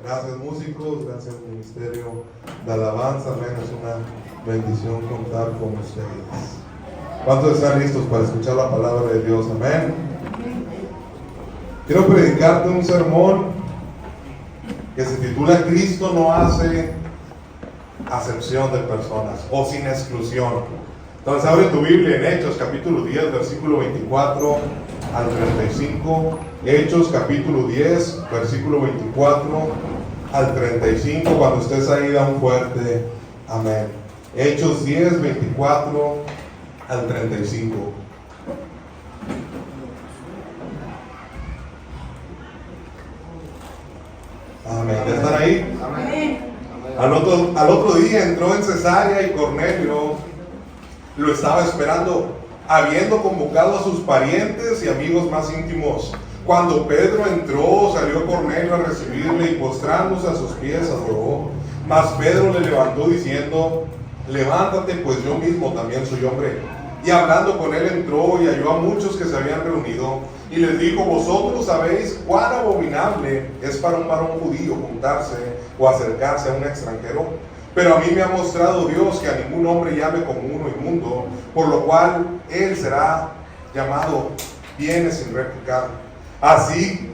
Gracias músicos, gracias Ministerio de Alabanza, amén, es una bendición contar con ustedes. ¿Cuántos están listos para escuchar la palabra de Dios? Amén. Quiero predicarte un sermón que se titula Cristo no hace acepción de personas o sin exclusión. Entonces abre tu Biblia en Hechos capítulo 10 versículo 24 al 35. Hechos capítulo 10 versículo 24 al 35. Cuando estés ahí da un fuerte amén. Hechos 10 24 al 35. Amén. ¿Ya están ahí? Amén. Al otro día entró en Cesarea y Cornelio lo estaba esperando, habiendo convocado a sus parientes y amigos más íntimos. Cuando Pedro entró, salió Cornelio a recibirle y postrándose a sus pies adoró. Mas Pedro le levantó diciendo: levántate, pues yo mismo también soy hombre. Y hablando con él entró y halló a muchos que se habían reunido y les dijo: vosotros sabéis cuán abominable es para un varón judío juntarse o acercarse a un extranjero, pero a mí me ha mostrado Dios que a ningún hombre llame como uno inmundo, por lo cual él será llamado viene sin replicar. Así,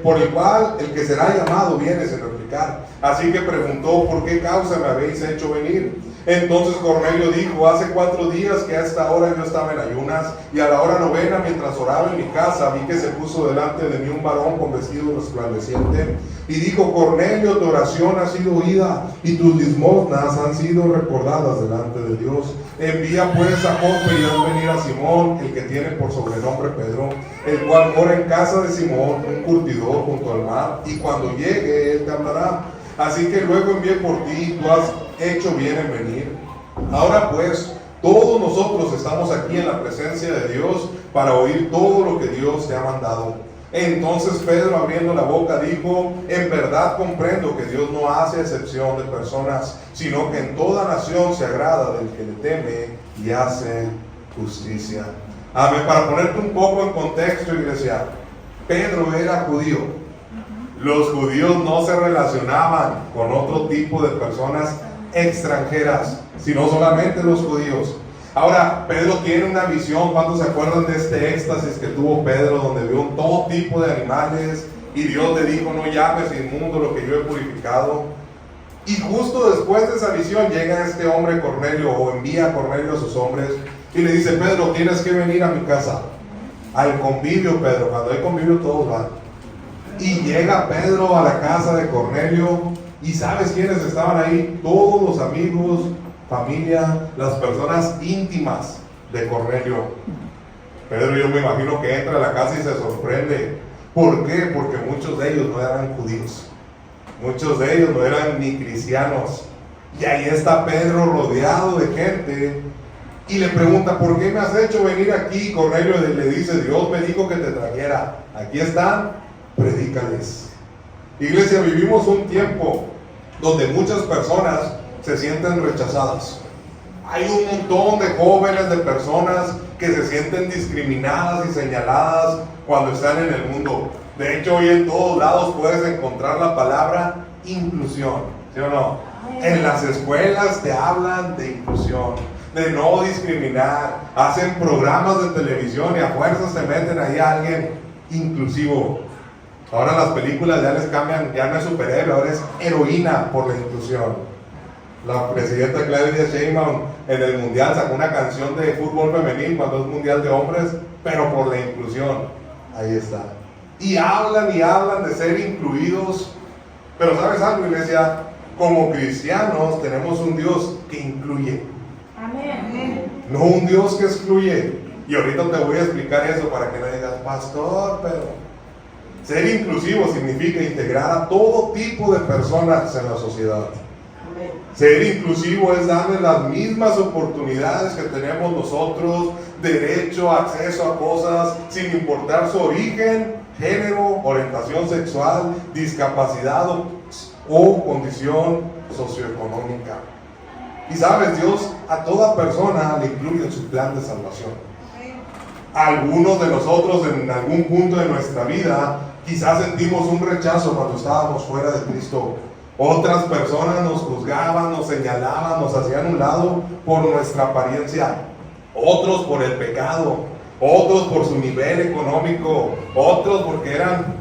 por igual el que será llamado viene sin replicar. Así que preguntó: ¿por qué causa me habéis hecho venir? Entonces Cornelio dijo: hace 4 días que a esta hora yo estaba en ayunas, y a la hora novena, mientras oraba en mi casa, vi que se puso delante de mí un varón con vestido resplandeciente, y dijo: Cornelio, tu oración ha sido oída, y tus limosnas han sido recordadas delante de Dios. Envía pues a Jope y haz venir a Simón, el que tiene por sobrenombre Pedro, el cual mora en casa de Simón, un curtidor junto al mar, y cuando llegue él te hablará. Así que luego envié por ti, tú has hecho bien en venir. Ahora pues, todos nosotros estamos aquí en la presencia de Dios para oír todo lo que Dios te ha mandado. Entonces Pedro, abriendo la boca, dijo: en verdad comprendo que Dios no hace excepción de personas, sino que en toda nación se agrada del que le teme y hace justicia. Amén. Para ponerte un poco en contexto, iglesia, Pedro era judío. Los judíos no se relacionaban con otro tipo de personas extranjeras, sino solamente los judíos. Ahora, Pedro tiene una visión. ¿Cuántos se acuerdan de este éxtasis que tuvo Pedro, donde vio todo tipo de animales y Dios le dijo: no llames inmundo lo que yo he purificado? Y justo después de esa visión llega este hombre Cornelio, o envía a Cornelio a sus hombres, y le dice: Pedro, tienes que venir a mi casa, al convivio. Pedro, cuando hay convivio todos van. Y llega Pedro a la casa de Cornelio, y ¿sabes quiénes estaban ahí? Todos los amigos, familia, las personas íntimas de Cornelio. Pedro, yo me imagino que entra a la casa y se sorprende. ¿Por qué? Porque muchos de ellos no eran judíos, muchos de ellos no eran ni cristianos, y ahí está Pedro rodeado de gente, y le pregunta: ¿por qué me has hecho venir aquí? Cornelio le dice: Dios me dijo que te trajera. Aquí están, predícales. Iglesia, vivimos un tiempo donde muchas personas se sienten rechazadas. Hay un montón de jóvenes, de personas que se sienten discriminadas y señaladas cuando están en el mundo. De hecho, hoy en todos lados puedes encontrar la palabra inclusión, ¿sí o no? En las escuelas te hablan de inclusión, de no discriminar. Hacen programas de televisión y a fuerzas te meten ahí a alguien inclusivo. Ahora las películas ya les cambian, ya no es superhéroe, ahora es heroína por la inclusión. La presidenta Claudia Sheinbaum en el mundial sacó una canción de fútbol femenil cuando es mundial de hombres, pero por la inclusión. Ahí está. Y hablan de ser incluidos. Pero ¿sabes algo, iglesia? Como cristianos tenemos un Dios que incluye. Amén. No un Dios que excluye. Y ahorita te voy a explicar eso para que no digas: pastor, pero... ser inclusivo significa integrar a todo tipo de personas en la sociedad. Ser inclusivo es darle las mismas oportunidades que tenemos nosotros, derecho, acceso a cosas, sin importar su origen, género, orientación sexual, discapacidad o condición socioeconómica. Y sabes, Dios a toda persona le incluye en su plan de salvación. Algunos de nosotros en algún punto de nuestra vida quizás sentimos un rechazo cuando estábamos fuera de Cristo. Otras personas nos juzgaban, nos señalaban, nos hacían un lado por nuestra apariencia. Otros por el pecado, otros por su nivel económico, otros porque eran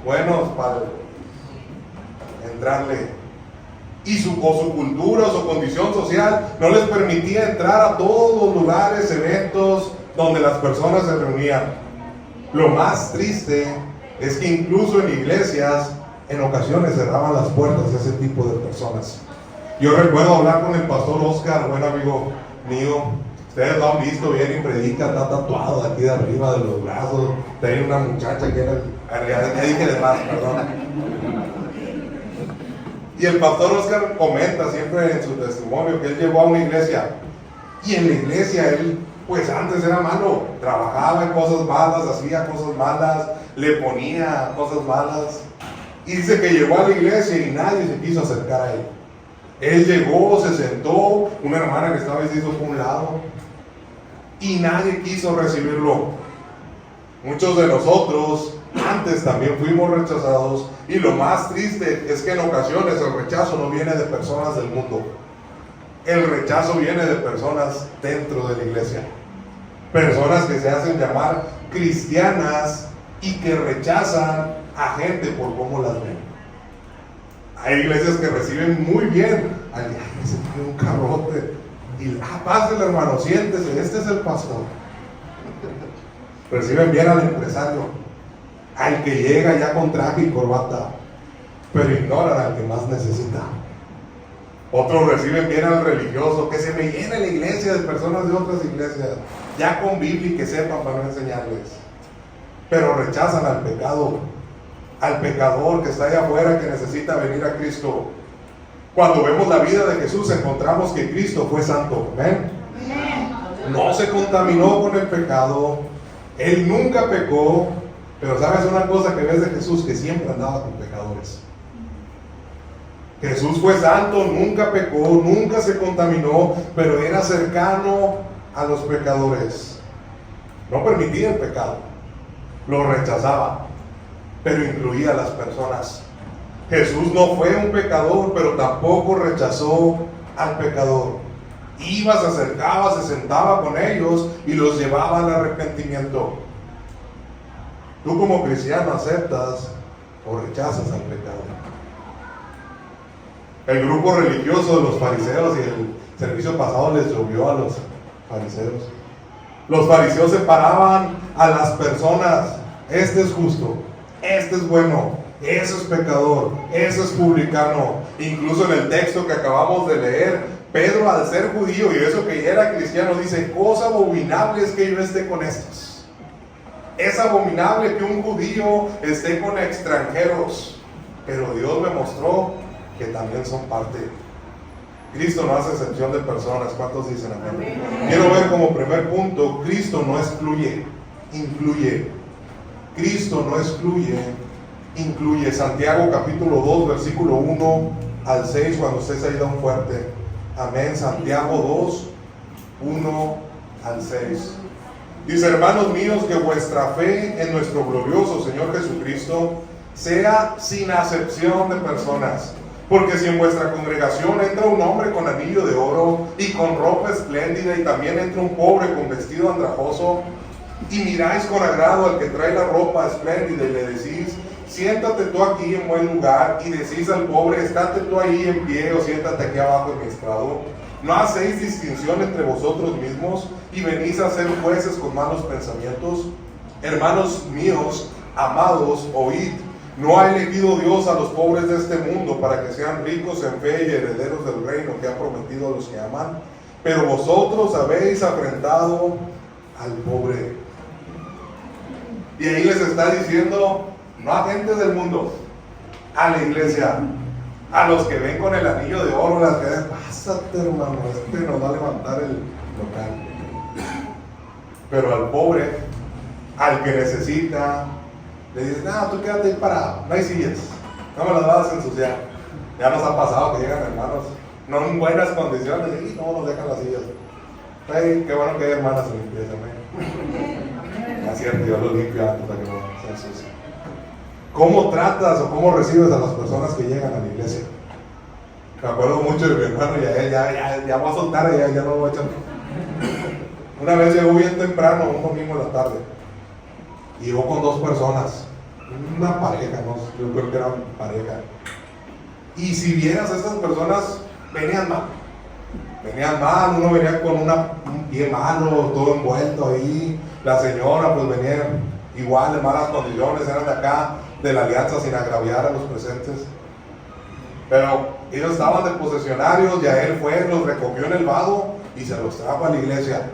buenos para entrarle. Y su cultura o su condición social no les permitía entrar a todos los lugares, eventos donde las personas se reunían. Lo más triste es que incluso en iglesias en ocasiones cerraban las puertas a ese tipo de personas. Yo recuerdo hablar con el pastor Oscar, buen amigo mío. Ustedes lo han visto, viene y predica, está tatuado de aquí de arriba de los brazos. Tenía una muchacha que era, ya dije de más, perdón. Y el pastor Oscar comenta siempre en su testimonio que él llegó a una iglesia, y en la iglesia él, pues antes era malo, trabajaba en cosas malas, hacía cosas malas, le ponía cosas malas, y dice que llegó a la iglesia y nadie se quiso acercar a él. Él llegó, se sentó, una hermana que estaba vestida por un lado, y nadie quiso recibirlo. Muchos de nosotros antes también fuimos rechazados, y lo más triste es que en ocasiones el rechazo no viene de personas del mundo. El rechazo viene de personas dentro de la iglesia. Personas que se hacen llamar cristianas y que rechazan a gente por cómo las ven. Hay iglesias que reciben muy bien al que se tiene un carrote y pásale hermano, siéntese, este es el pastor. Reciben bien al empresario, al que llega ya con traje y corbata, pero ignoran al que más necesita. Otros reciben bien al religioso, que se me llena la iglesia de personas de otras iglesias, ya con Biblia y que sepan para no enseñarles. Pero rechazan al pecado, al pecador que está allá afuera, que necesita venir a Cristo. Cuando vemos la vida de Jesús, encontramos que Cristo fue santo. ¿Ven? No se contaminó con el pecado, Él nunca pecó. Pero ¿sabes una cosa que ves de Jesús? Que siempre andaba con pecadores. Jesús fue santo, nunca pecó, nunca se contaminó, pero era cercano a los pecadores. No permitía el pecado, lo rechazaba, pero incluía a las personas. Jesús no fue un pecador, pero tampoco rechazó al pecador. Iba, se acercaba, se sentaba con ellos y los llevaba al arrepentimiento. Tú como cristiano aceptas o rechazas al pecado. El grupo religioso de los fariseos, y el servicio pasado les llovió a los fariseos. Los fariseos separaban a las personas. Este es justo, este es bueno, ese es pecador, ese es publicano. Incluso en el texto que acabamos de leer, Pedro, al ser judío y eso que ya era cristiano, dice: cosa abominable es que yo esté con estos. Es abominable que un judío esté con extranjeros, pero Dios me mostró que también son parte. Cristo no hace excepción de personas. ¿Cuántos dicen amén? Quiero ver como primer punto: Cristo no excluye, incluye. Cristo no excluye, incluye. Santiago capítulo 2 versículo 1 al 6, cuando usted se ha ido un fuerte. Amén. Santiago 2, 1 al 6. Dice: hermanos míos, que vuestra fe en nuestro glorioso Señor Jesucristo sea sin acepción de personas. Porque si en vuestra congregación entra un hombre con anillo de oro y con ropa espléndida, y también entra un pobre con vestido andrajoso, y miráis con agrado al que trae la ropa espléndida y le decís: siéntate tú aquí en buen lugar, y decís al pobre: estate tú ahí en pie, o siéntate aquí abajo en mi estrado, ¿no hacéis distinción entre vosotros mismos y venís a ser jueces con malos pensamientos? Hermanos míos, amados, oíd. No ha elegido Dios a los pobres de este mundo para que sean ricos en fe y herederos del reino que ha prometido a los que aman. Pero vosotros habéis afrentado al pobre. Y ahí les está diciendo, no a gente del mundo, a la iglesia, a los que ven con el anillo de oro, las que dicen: pásate hermano, este nos va a levantar el local. Pero al pobre, al que necesita, le dices: no, tú quédate ahí parado, no hay sillas, no me las vas a ensuciar. Ya nos ha pasado que llegan hermanos no en buenas condiciones y no nos dejan las sillas. Hey, qué bueno que hay hermanas en limpieza. Es cierto, Dios lo limpia antes de que no se ensucie. ¿Cómo tratas o cómo recibes a las personas que llegan a la iglesia? Me acuerdo mucho de mi hermano, ya voy a soltar, ya no lo voy a echar. Una vez llegó bien temprano, un domingo en la tarde, y llegó con 2 personas, una pareja, ¿no? Yo creo que eran pareja. Y si vieras a estas personas, venían mal, uno venía con un pie malo, todo envuelto ahí, la señora pues venía igual en malas condiciones, eran de acá, de la alianza, sin agraviar a los presentes. Pero ellos estaban de posesionarios, ya él fue, los recogió en el vado y se los trajo a la iglesia.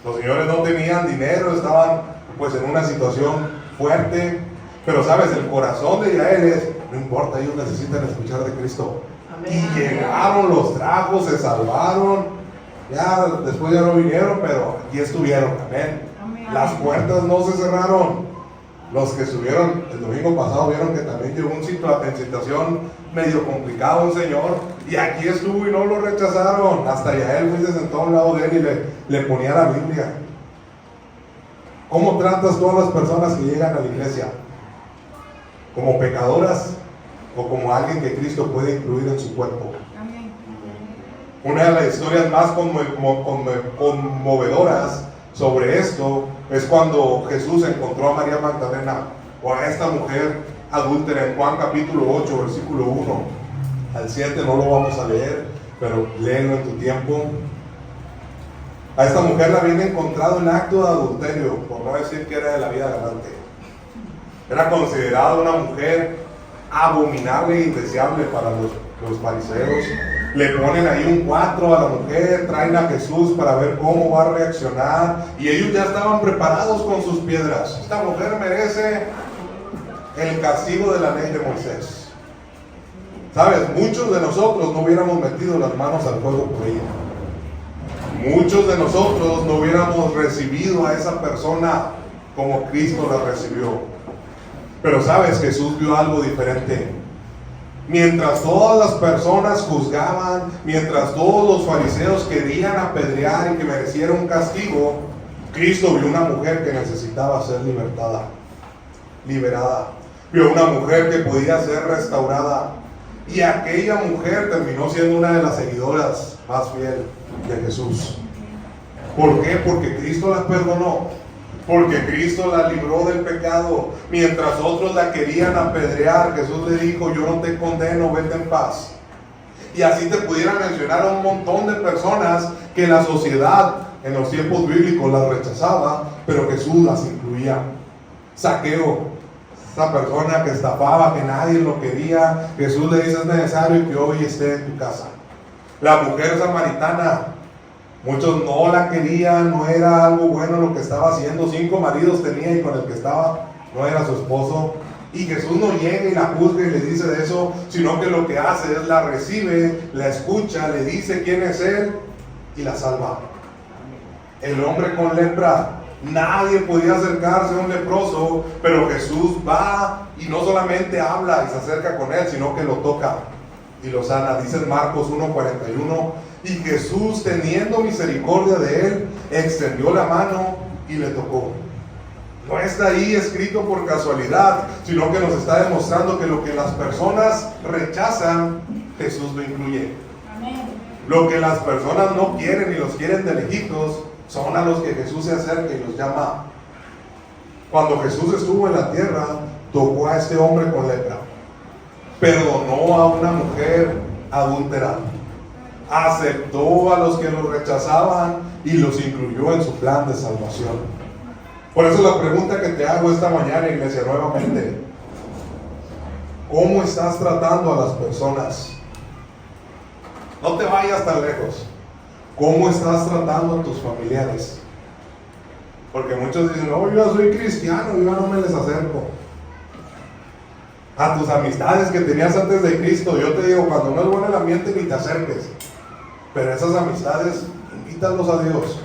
Los señores no tenían dinero, estaban pues en una situación fuerte, pero sabes, el corazón de Yael es, no importa, ellos necesitan escuchar de Cristo. Amén. Y llegaron, los trajo, se salvaron, ya después ya no vinieron, pero aquí estuvieron. Amén. Amén. Las puertas no se cerraron. Los que estuvieron el domingo pasado vieron que también llegó en situación medio complicada un señor, y aquí estuvo y no lo rechazaron. Hasta Yael fue y se sentó a un lado de él y le ponía la Biblia. ¿Cómo tratas todas las personas que llegan a la iglesia? ¿Como pecadoras o como alguien que Cristo puede incluir en su cuerpo? Amén. Una de las historias más conmovedoras sobre esto es cuando Jesús encontró a María Magdalena, o a esta mujer adúltera, en Juan capítulo 8, versículo 1 al 7. No lo vamos a leer, pero léelo en tu tiempo. A esta mujer la habían encontrado en acto de adulterio, por no decir que era de la vida galante. Era considerada una mujer abominable e indeseable para los fariseos. Le ponen ahí un 4 a la mujer, traen a Jesús para ver cómo va a reaccionar, y ellos ya estaban preparados con sus piedras. Esta mujer merece el castigo de la ley de Moisés. Sabes, muchos de nosotros no hubiéramos metido las manos al fuego por ella. Muchos de nosotros no hubiéramos recibido a esa persona como Cristo la recibió. Pero sabes, Jesús vio algo diferente. Mientras todas las personas juzgaban, mientras todos los fariseos querían apedrear y que mereciera un castigo, Cristo vio una mujer que necesitaba ser liberada. Vio una mujer que podía ser restaurada. Y aquella mujer terminó siendo una de las seguidoras más fieles de Jesús. ¿Por qué? Porque Cristo la perdonó. Porque Cristo la libró del pecado. Mientras otros la querían apedrear, Jesús le dijo: yo no te condeno, vete en paz. Y así te pudiera mencionar a un montón de personas que la sociedad en los tiempos bíblicos las rechazaba, pero Jesús las incluía. Zaqueo, esa persona que estafaba, que nadie lo quería, Jesús le dice: es necesario que hoy esté en tu casa. La mujer samaritana, muchos no la querían, no era algo bueno lo que estaba haciendo, 5 maridos tenía y con el que estaba no era su esposo. Y Jesús no llega y la juzga y le dice de eso, sino que lo que hace es la recibe, la escucha, le dice quién es él y la salva. El hombre con lepra, nadie podía acercarse a un leproso, pero Jesús va y no solamente habla y se acerca con él, sino que lo toca y lo sana. Dice en Marcos 1:41, y Jesús, teniendo misericordia de él, extendió la mano y le tocó. No está ahí escrito por casualidad, sino que nos está demostrando que lo que las personas rechazan, Jesús lo incluye. Amén. Lo que las personas no quieren y los quieren de lejitos, son a los que Jesús se acerca y los llama. Cuando Jesús estuvo en la tierra, tocó a este hombre con lepra, perdonó a una mujer adúltera, aceptó a los que los rechazaban y los incluyó en su plan de salvación. Por eso la pregunta que te hago esta mañana, iglesia, nuevamente: ¿cómo estás tratando a las personas? No te vayas tan lejos. ¿Cómo estás tratando a tus familiares? Porque muchos dicen: no, yo ya soy cristiano, yo ya no me les acerco. A tus amistades que tenías antes de Cristo, yo te digo, cuando no es bueno el ambiente, ni te acerques. Pero esas amistades, invítalos a Dios.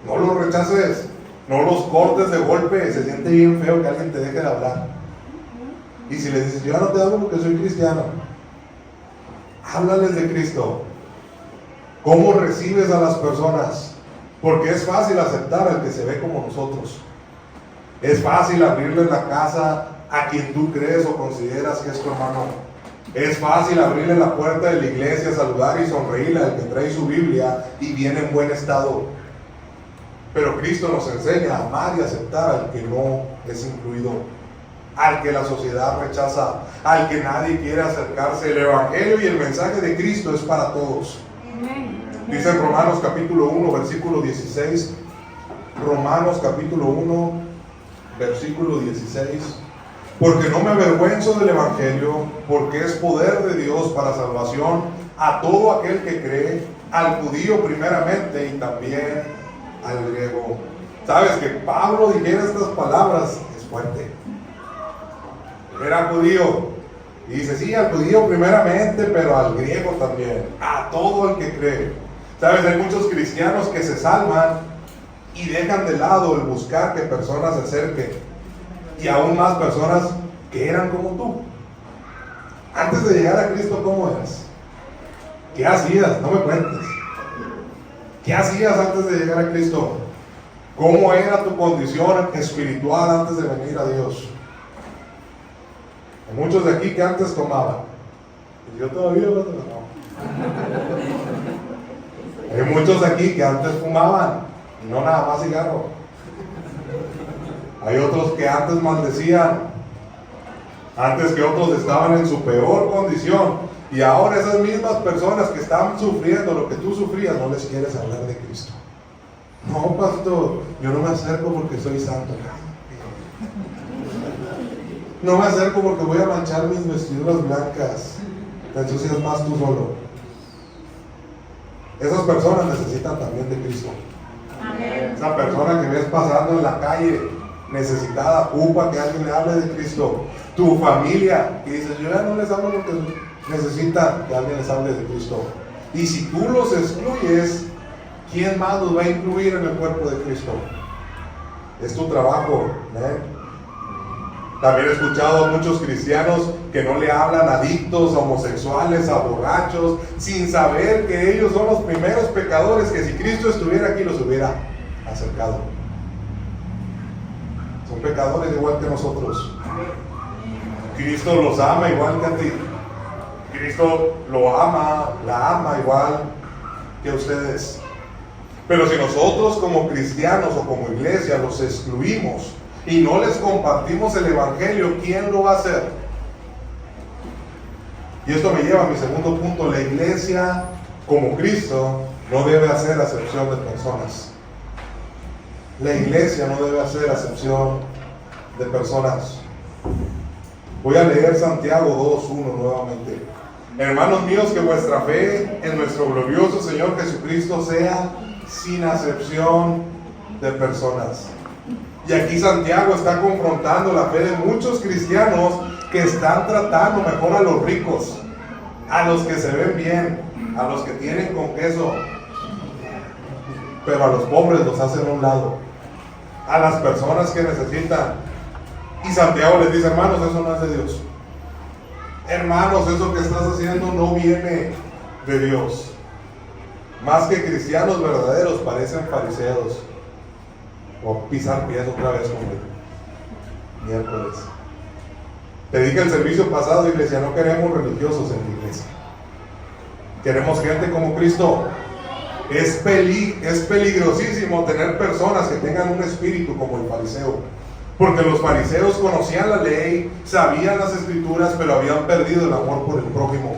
No los rechaces, no los cortes de golpe. Se siente bien feo que alguien te deje de hablar. Y si les dices: yo ya no te hablo porque soy cristiano, háblales de Cristo. ¿Cómo recibes a las personas? Porque es fácil aceptar al que se ve como nosotros. Es fácil abrirle la casa a quien tú crees o consideras que es tu hermano. Es fácil abrirle la puerta de la iglesia, saludar y sonreírle al que trae su Biblia y viene en buen estado. Pero Cristo nos enseña a amar y aceptar al que no es incluido, al que la sociedad rechaza, al que nadie quiere acercarse. El Evangelio y el mensaje de Cristo es para todos. Dice en Romanos capítulo 1, versículo 16. Romanos capítulo 1, versículo 16. Porque no me avergüenzo del Evangelio, porque es poder de Dios para salvación a todo aquel que cree, al judío primeramente y también al griego. Sabes que Pablo dijera estas palabras es fuerte. Era judío y dice sí, al judío primeramente, pero al griego también, a todo el que cree. Sabes, hay muchos cristianos que se salvan y dejan de lado el buscar que personas se acerquen, y aún más personas que eran como tú. Antes de llegar a Cristo, ¿cómo eras? ¿Qué hacías? No me cuentes. ¿Qué hacías antes de llegar a Cristo? ¿Cómo era tu condición espiritual antes de venir a Dios? Hay muchos de aquí que antes tomaban. Y yo todavía no. Hay muchos aquí que antes fumaban, y no nada más cigarro. Hay otros que antes maldecían, antes que otros estaban en su peor condición, y ahora esas mismas personas que están sufriendo lo que tú sufrías, no les quieres hablar de Cristo. No, pastor, yo no me acerco porque soy santo. No me acerco porque voy a manchar mis vestiduras blancas. Te ensucias más tú solo. Esas personas necesitan también de Cristo. Amén. Esa persona que ves pasando en la calle necesitada, ocupa que alguien le hable de Cristo. Tu familia, que dices, yo ya no les hablo porque necesitan que alguien les hable de Cristo. Y si tú los excluyes, ¿quién más los va a incluir en el cuerpo de Cristo? Es tu trabajo, ¿eh? También he escuchado a muchos cristianos que no le hablan a adictos, a homosexuales, a borrachos, sin saber que ellos son los primeros pecadores, que si Cristo estuviera aquí los hubiera acercado. Son pecadores igual que nosotros. Cristo los ama igual que a ti. Cristo lo ama, la ama igual que a ustedes. Pero si nosotros como cristianos o como iglesia los excluimos y no les compartimos el Evangelio, ¿quién lo va a hacer? Y esto me lleva a mi segundo punto. La iglesia como Cristo no debe hacer acepción de personas. La iglesia no debe hacer acepción de personas. Voy a leer Santiago 2:1 nuevamente. Hermanos míos, que vuestra fe en nuestro glorioso Señor Jesucristo sea sin acepción de personas. Y aquí Santiago está confrontando la fe de muchos cristianos que están tratando mejor a los ricos, a los que se ven bien, a los que tienen con queso, pero a los pobres los hacen a un lado, a las personas que necesitan. Y Santiago les dice, hermanos, eso no es de Dios. Hermanos, eso que estás haciendo no viene de Dios. Más que cristianos verdaderos, parecen fariseos. O pisar pies otra vez como el miércoles. Te dije el servicio pasado, iglesia, no queremos religiosos en la iglesia. Queremos gente como Cristo. Es peligrosísimo tener personas que tengan un espíritu como el fariseo. Porque los fariseos conocían la ley, sabían las escrituras, pero habían perdido el amor por el prójimo.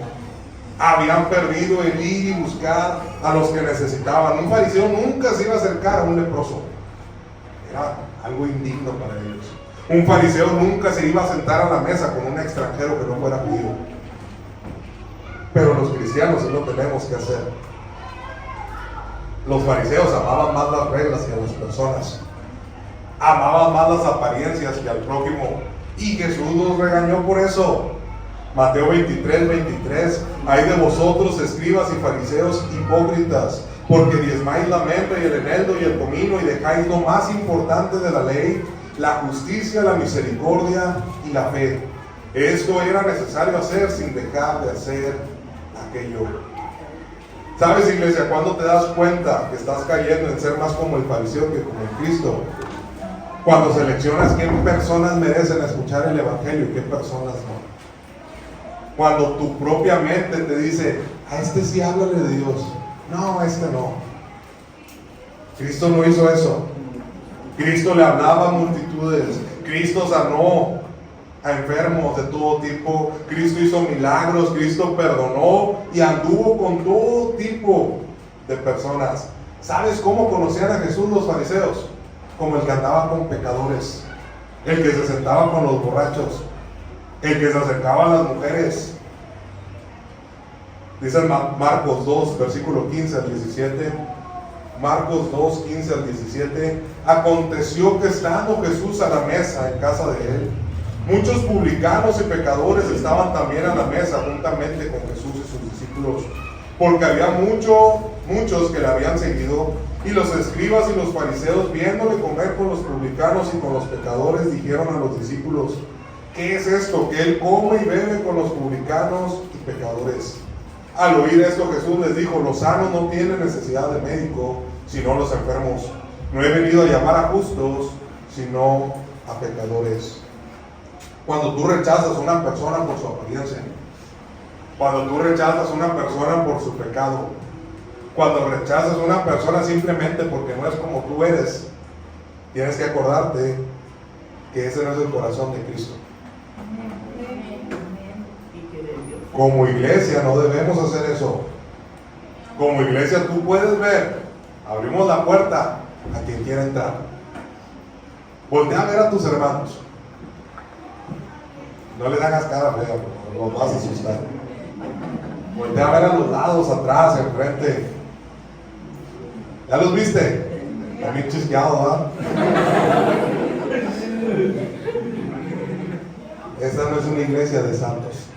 Habían perdido el ir y buscar a los que necesitaban. Un fariseo nunca se iba a acercar a un leproso. Era algo indigno para ellos. Un fariseo nunca se iba a sentar a la mesa con un extranjero que no fuera judío. Pero los cristianos sí lo tenemos que hacer. Los fariseos amaban más las reglas que a las personas. Amaban más las apariencias que al prójimo. Y Jesús los regañó por eso. Mateo 23:23. Hay de vosotros, escribas y fariseos hipócritas, porque diezmáis la menta y el eneldo y el comino, y dejáis lo más importante de la ley, la justicia, la misericordia y la fe. Esto era necesario hacer sin dejar de hacer aquello. ¿Sabes, iglesia, cuando te das cuenta que estás cayendo en ser más como el fariseo que como el Cristo? Cuando seleccionas qué personas merecen escuchar el Evangelio y qué personas no. Cuando tu propia mente te dice, a este sí háblale de Dios, no, a este no. Cristo no hizo eso. Cristo le hablaba a multitudes. Cristo sanó a enfermos de todo tipo. Cristo hizo milagros. Cristo perdonó y anduvo con todo tipo de personas. ¿Sabes cómo conocían a Jesús los fariseos? Como el que andaba con pecadores, el que se sentaba con los borrachos, el que se acercaba a las mujeres. Dice Marcos 2, versículo 15 al 17. Marcos 2, 15 al 17. Aconteció que estando Jesús a la mesa en casa de él, muchos publicanos y pecadores estaban también a la mesa juntamente con Jesús y sus discípulos, porque había muchos que le habían seguido. Y los escribas y los fariseos, viéndole comer con los publicanos y con los pecadores, dijeron a los discípulos, ¿qué es esto? Que él come y bebe con los publicanos y pecadores. Al oír esto, Jesús les dijo, los sanos no tienen necesidad de médico, sino los enfermos. No he venido a llamar a justos, sino a pecadores. Cuando tú rechazas a una persona por su apariencia, cuando tú rechazas a una persona por su pecado, cuando rechazas a una persona simplemente porque no es como tú eres, tienes que acordarte que ese no es el corazón de Cristo. Como iglesia no debemos hacer eso. Como iglesia tú puedes ver, abrimos la puerta a quien quiera entrar. Voltea a ver a tus hermanos. No les hagas cara fea, los vas a asustar. Voltea a ver a los lados, atrás, enfrente. ¿Ya los viste? También chisqueado, ¿verdad? Esta no es una iglesia de santos.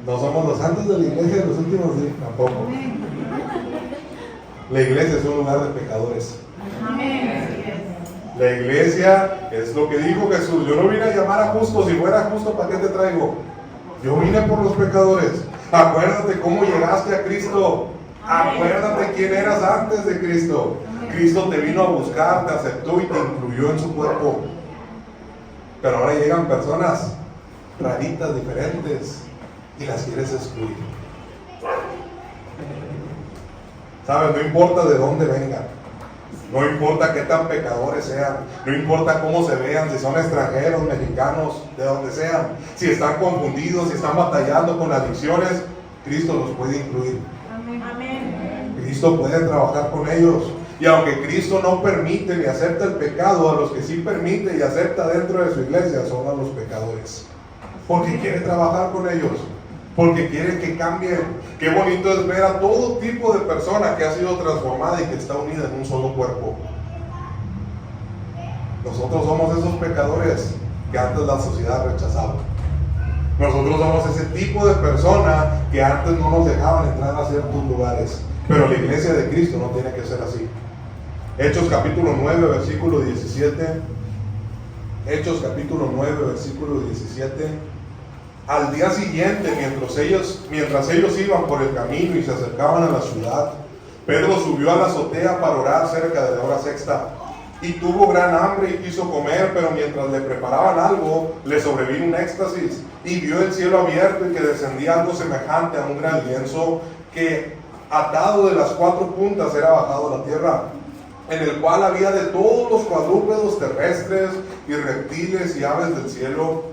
No somos los santos de la iglesia de los últimos días, tampoco. La iglesia es un lugar de pecadores. La iglesia es lo que dijo Jesús. Yo no vine a llamar a justos. Si fuera justo, ¿para qué te traigo? Yo vine por los pecadores. Acuérdate cómo llegaste a Cristo. Acuérdate quién eras antes de Cristo. Cristo te vino a buscar, te aceptó y te incluyó en su cuerpo. Pero ahora llegan personas raritas, diferentes, y las quieres excluir. ¿Sabes? No importa de dónde vengan, no importa qué tan pecadores sean, no importa cómo se vean, si son extranjeros, mexicanos, de donde sean, si están confundidos, si están batallando con adicciones, Cristo los puede incluir. Cristo puede trabajar con ellos. Y aunque Cristo no permite ni acepta el pecado, a los que sí permite y acepta dentro de su iglesia son a los pecadores. Porque quiere trabajar con ellos. Porque quiere que cambien. Qué bonito es ver a todo tipo de persona que ha sido transformada y que está unida en un solo cuerpo. Nosotros somos esos pecadores que antes la sociedad rechazaba. Nosotros somos ese tipo de persona que antes no nos dejaban entrar a ciertos lugares. Pero la iglesia de Cristo no tiene que ser así. Hechos capítulo 9, versículo 17. Hechos capítulo 9, versículo 17. Al día siguiente, mientras ellos iban por el camino y se acercaban a la ciudad, Pedro subió a la azotea para orar cerca de la hora sexta. Y tuvo gran hambre y quiso comer, pero mientras le preparaban algo, le sobrevino un éxtasis. Y vio el cielo abierto y que descendía algo semejante a un gran lienzo que, atado de las cuatro puntas, era bajado a la tierra, en el cual había de todos los cuadrúpedos terrestres y reptiles y aves del cielo.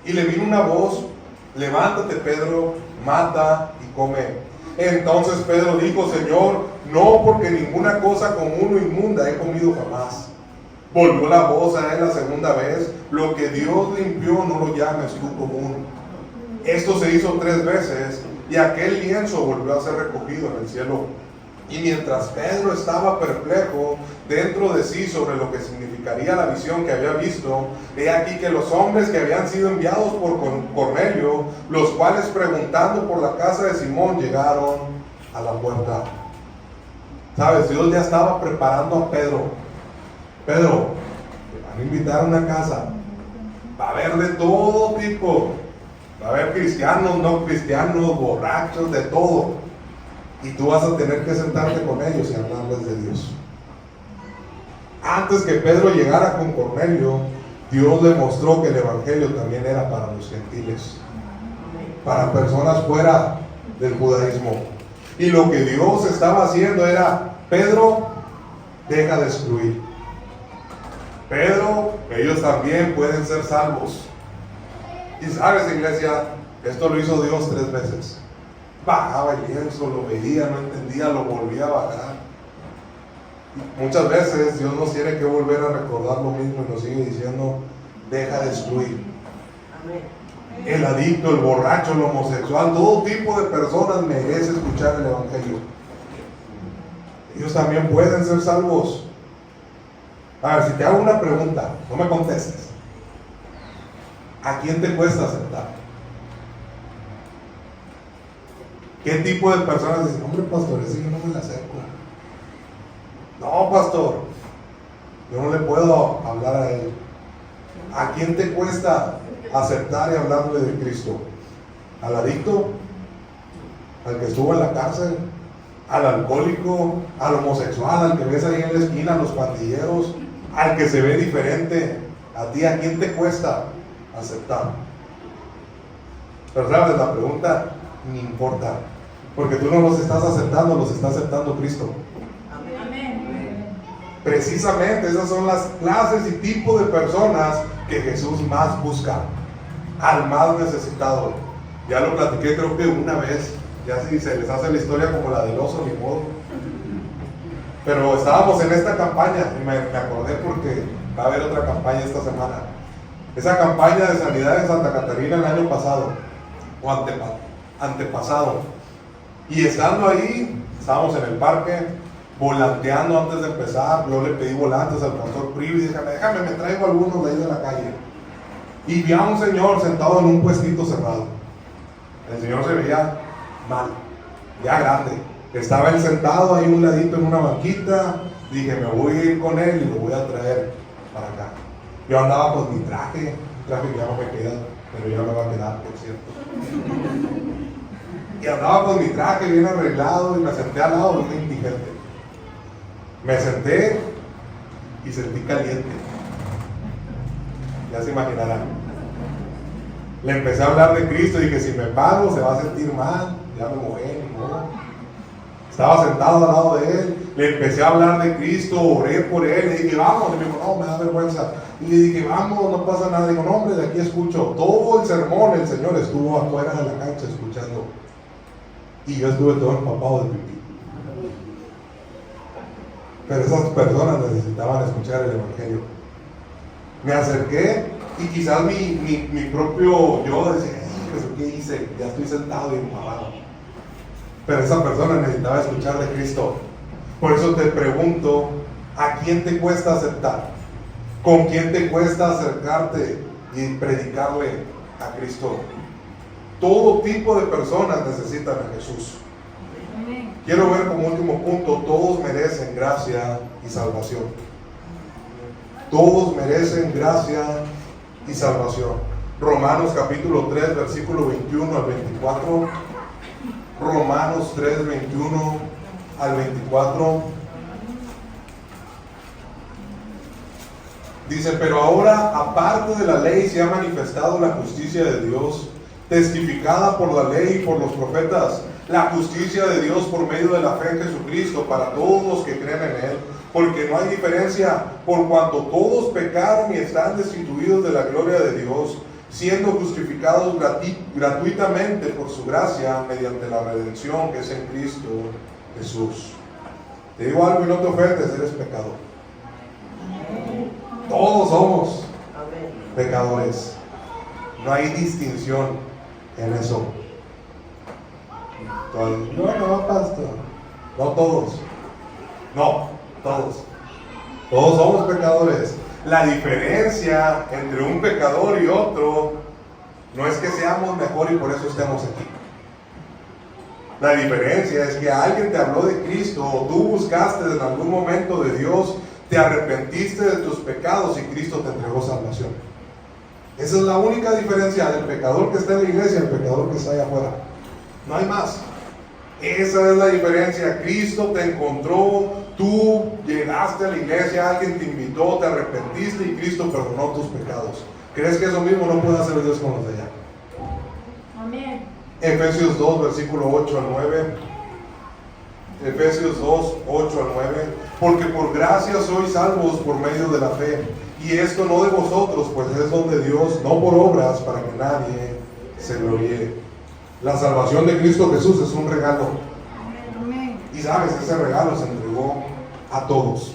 Y le vino una voz: levántate, Pedro, mata y come. Entonces Pedro dijo: Señor, no, porque ninguna cosa común o inmunda he comido jamás. Volvió la voz a él la segunda vez: lo que Dios limpió no lo llames tú común. Esto se hizo 3 veces y aquel lienzo volvió a ser recogido en el cielo. Y mientras Pedro estaba perplejo dentro de sí sobre lo que significaría la visión que había visto, he aquí que los hombres que habían sido enviados por Cornelio, los cuales preguntando por la casa de Simón, llegaron a la puerta. ¿Sabes? Dios ya estaba preparando a Pedro. Pedro, te van a invitar a una casa. Va a haber de todo tipo. Va a haber cristianos, no cristianos, borrachos, de todo. Y tú vas a tener que sentarte con ellos y hablarles de Dios. Antes que Pedro llegara con Cornelio, Dios le mostró que el evangelio también era para los gentiles, para personas fuera del judaísmo. Y lo que Dios estaba haciendo era: Pedro, deja de excluir. Pedro, ellos también pueden ser salvos. Y sabes, iglesia, esto lo hizo Dios 3 veces. Bajaba el lienzo, lo veía, no entendía, lo volvía a bajar. Muchas veces Dios nos tiene que volver a recordar lo mismo y nos sigue diciendo: deja de excluir. El adicto, el borracho, el homosexual, todo tipo de personas merece escuchar el evangelio. Ellos también pueden ser salvos. A ver, si te hago una pregunta, no me contestes. ¿A quién te cuesta aceptar? ¿Qué tipo de personas dicen: hombre, pastor, ese yo no me la acerco? No, pastor, yo no le puedo hablar a él. ¿A quién te cuesta aceptar y hablarle de Cristo? ¿Al adicto? ¿Al que estuvo en la cárcel? ¿Al alcohólico? ¿Al homosexual? ¿Al que ves ahí en la esquina? ¿A los pandilleros? ¿Al que se ve diferente? ¿A ti a quién te cuesta aceptar? Pero sabes, la pregunta ni importa, porque tú no los estás aceptando, los está aceptando Cristo. Precisamente esas son las clases y tipos de personas que Jesús más busca, al más necesitado. Ya lo platiqué creo que una vez, ya si se les hace la historia como la del oso, ni modo. Pero estábamos en esta campaña y me acordé porque va a haber otra campaña esta semana. Esa campaña de sanidad en Santa Catarina el año pasado, o antepasado. Y estando ahí, estábamos en el parque, volanteando antes de empezar. Yo le pedí volantes al pastor Privi y dije: déjame, me traigo algunos de ahí de la calle. Y vi a un señor sentado en un puestito cerrado. El señor se veía mal, ya grande. Estaba él sentado ahí un ladito en una banquita. Dije: me voy a ir con él y lo voy a traer para acá. Yo andaba con mi traje que ya no me queda, pero ya me va a quedar, por cierto. Y andaba con mi traje bien arreglado y me senté al lado de un indigente. Me senté y sentí caliente. Ya se imaginarán. Le empecé a hablar de Cristo y dije: si me paro se va a sentir mal. Ya me mojé, ni modo. Estaba sentado al lado de él. Le empecé a hablar de Cristo, oré por él. Le dije: vamos. Y me dijo: no, me da vergüenza. Y le dije: vamos, no pasa nada. Digo: no, hombre, de aquí escucho. Todo el sermón el Señor estuvo afuera de la cancha escuchando. Y yo estuve todo empapado de pipí. Pero esas personas necesitaban escuchar el evangelio. Me acerqué y quizás mi propio yo decía: ¿qué hice? Ya estoy sentado y empapado. Pero esa persona necesitaba escuchar de Cristo. Por eso te pregunto: ¿a quién te cuesta aceptar? ¿Con quién te cuesta acercarte y predicarle a Cristo? Todo tipo de personas necesitan a Jesús. Quiero ver como último punto: todos merecen gracia y salvación. Todos merecen gracia y salvación. Romanos capítulo 3, versículo 21 al 24. Romanos 3, 21 al 24. Dice: pero ahora, aparte de la ley, se ha manifestado la justicia de Dios, testificada por la ley y por los profetas, la justicia de Dios por medio de la fe en Jesucristo para todos los que creen en Él, porque no hay diferencia, por cuanto todos pecaron y están destituidos de la gloria de Dios, siendo justificados gratuitamente por su gracia mediante la redención que es en Cristo Jesús. Te digo algo y no te ofendes: eres pecador. Todos somos pecadores. No hay distinción en eso. No, pastor. No todos. No, todos. Todos somos pecadores. La diferencia entre un pecador y otro no es que seamos mejor y por eso estemos aquí. La diferencia es que alguien te habló de Cristo, o tú buscaste en algún momento de Dios, te arrepentiste de tus pecados y Cristo te entregó salvación. Esa es la única diferencia del pecador que está en la iglesia y el pecador que está allá afuera. No hay más. Esa es la diferencia. Cristo te encontró, Tú llegaste a la iglesia, alguien te invitó, te arrepentiste y Cristo perdonó tus pecados. ¿Crees que eso mismo no puede hacer Dios con los de allá? Amén. Efesios 2, versículo 8 al 9. Efesios 2, 8 al 9. Porque por gracia sois salvos por medio de la fe. Y esto no de vosotros, pues es don de Dios, no por obras, para que nadie se gloríe. La salvación de Cristo Jesús es un regalo. Amén. Y sabes, ese regalo se entregó a todos.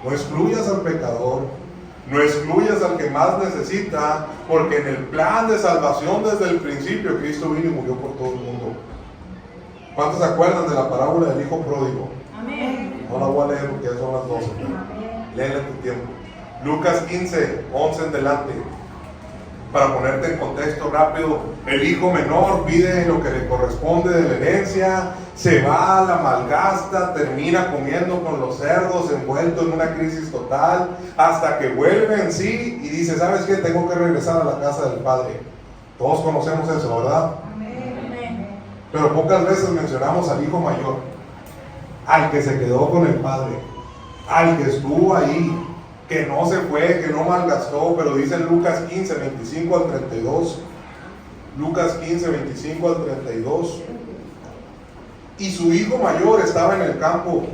No excluyas al pecador, no excluyas al que más necesita, porque en el plan de salvación desde el principio Cristo vino y murió por todo el mundo. ¿Cuántos se acuerdan de la parábola del hijo pródigo? Amén. No la voy a leer porque ya son las 12. Amén. Léela en tu tiempo. Lucas 15, 11 en delante. Para ponerte en contexto rápido, el hijo menor pide lo que le corresponde de la herencia, se va, la malgasta, termina comiendo con los cerdos, envuelto en una crisis total, hasta que vuelve en sí y dice, ¿sabes qué? Tengo que regresar a la casa del padre. Todos conocemos eso, ¿verdad? Amén. Pero pocas veces mencionamos al hijo mayor, al que se quedó con el padre, al que estuvo ahí, que no se fue, que no malgastó, pero dice en Lucas 15, 25 al 32, Lucas 15, 25 al 32, y su hijo mayor estaba en el campo,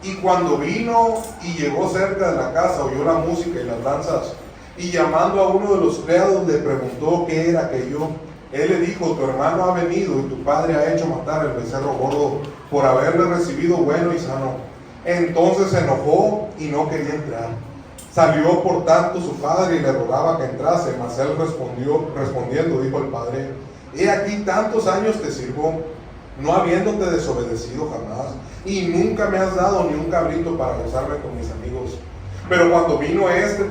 y cuando vino y llegó cerca de la casa, oyó la música y las danzas, y llamando a uno de los criados le preguntó qué era aquello. Él le dijo, tu hermano ha venido y tu padre ha hecho matar el becerro gordo por haberle recibido bueno y sano. Entonces se enojó y no quería entrar. Salió por tanto su padre y le rogaba que entrase, mas él respondiendo dijo el padre, he aquí tantos años te sirvo, no habiéndote desobedecido jamás, y nunca me has dado ni un cabrito para gozarme con mis amigos. Pero cuando vino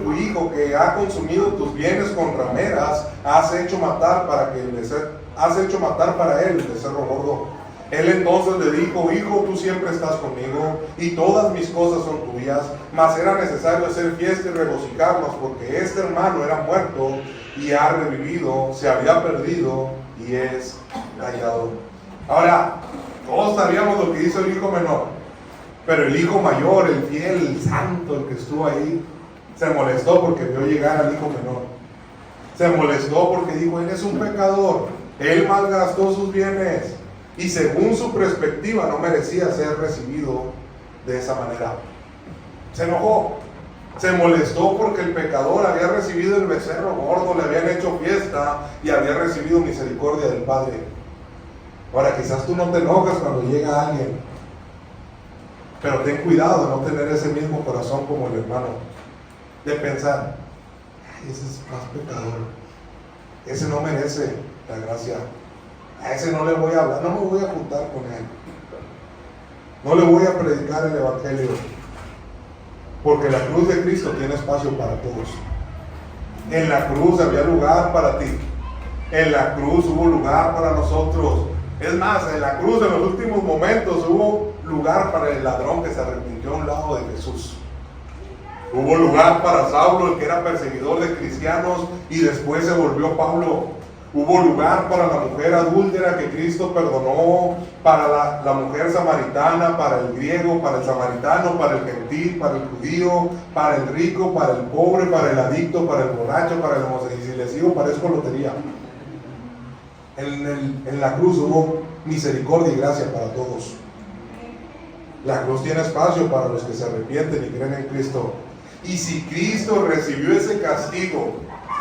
tu hijo, que ha consumido tus bienes con rameras, has hecho matar para él el becerro gordo. Él entonces le dijo, hijo, tú siempre estás conmigo, y todas mis cosas son tuyas, mas era necesario hacer fiesta y regocijarnos, porque este hermano era muerto y ha revivido, se había perdido y es hallado. Ahora, todos sabíamos lo que hizo el hijo menor, pero el hijo mayor, el fiel, el santo, el que estuvo ahí, se molestó porque vio llegar al hijo menor. Se molestó porque dijo, él es un pecador, él malgastó sus bienes, y según su perspectiva no merecía ser recibido de esa manera. Se enojó, se molestó porque el pecador había recibido el becerro gordo, le habían hecho fiesta y había recibido misericordia del Padre. Ahora, quizás tú no te enojas cuando llega alguien, pero ten cuidado de no tener ese mismo corazón como el hermano, de pensar, ese es más pecador, ese no merece la gracia, a ese no le voy a hablar, no me voy a juntar con él, no le voy a predicar el evangelio, porque la cruz de Cristo tiene espacio para todos. En la cruz había lugar para ti, en la cruz hubo lugar para nosotros. Es más, en la cruz en los últimos momentos hubo lugar para el ladrón que se arrepintió a un lado de Jesús. Hubo lugar para Saulo, el que era perseguidor de cristianos y después se volvió Pablo. Hubo lugar para la mujer adúltera que Cristo perdonó, para la mujer samaritana, para el griego, para el samaritano, para el gentil, para el judío, para el rico, para el pobre, para el adicto, para el borracho, para el homosexual. Y si les digo, parezco lotería. En la cruz hubo misericordia y gracia para todos. La cruz tiene espacio para los que se arrepienten y creen en Cristo. Y si Cristo recibió ese castigo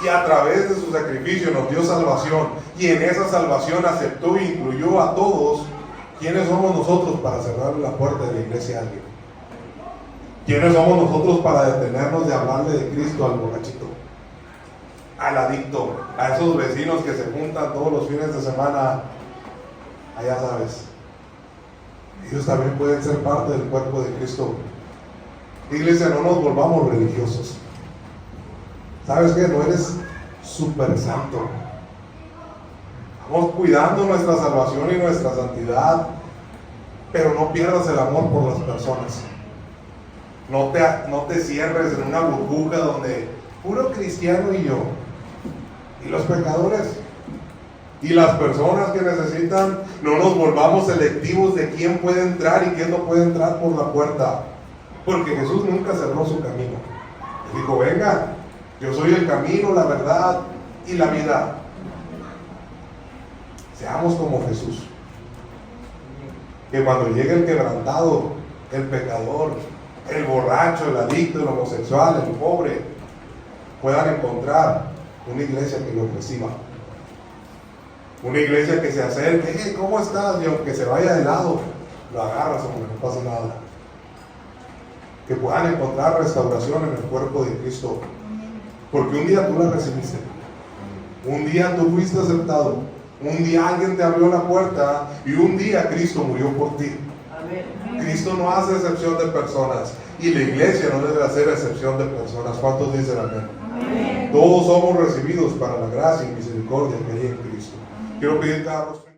y a través de su sacrificio nos dio salvación, y en esa salvación aceptó e incluyó a todos, ¿quiénes somos nosotros para cerrarle la puerta de la iglesia a alguien? ¿Quiénes somos nosotros para detenernos de hablarle de Cristo al borrachito, al adicto, a esos vecinos que se juntan todos los fines de semana? Allá sabes, ellos también pueden ser parte del cuerpo de Cristo. Iglesia, no nos volvamos religiosos. ¿Sabes qué? No eres súper santo. Vamos cuidando nuestra salvación y nuestra santidad, pero no pierdas el amor por las personas. No te cierres en una burbuja donde puro cristiano y yo, y los pecadores, Y las personas que necesitan, no nos volvamos selectivos de quién puede entrar y quién no puede entrar por la puerta. Porque Jesús nunca cerró su camino. Él dijo, venga, yo soy el camino, la verdad y la vida. Seamos como Jesús. Que cuando llegue el quebrantado, el pecador, el borracho, el adicto, el homosexual, el pobre, puedan encontrar una iglesia que los reciba. Una iglesia que se acerque, hey, ¿cómo estás? Y aunque se vaya de lado, lo agarras como que no pasa nada. Que puedan encontrar restauración en el cuerpo de Cristo. Porque un día tú la recibiste. Un día tú fuiste aceptado. Un día alguien te abrió la puerta y un día Cristo murió por ti. Cristo no hace excepción de personas y la iglesia no debe hacer excepción de personas. ¿Cuántos dicen amén? Amén. Todos somos recibidos para la gracia y misericordia que hay en Cristo. Quiero pedir, Carlos.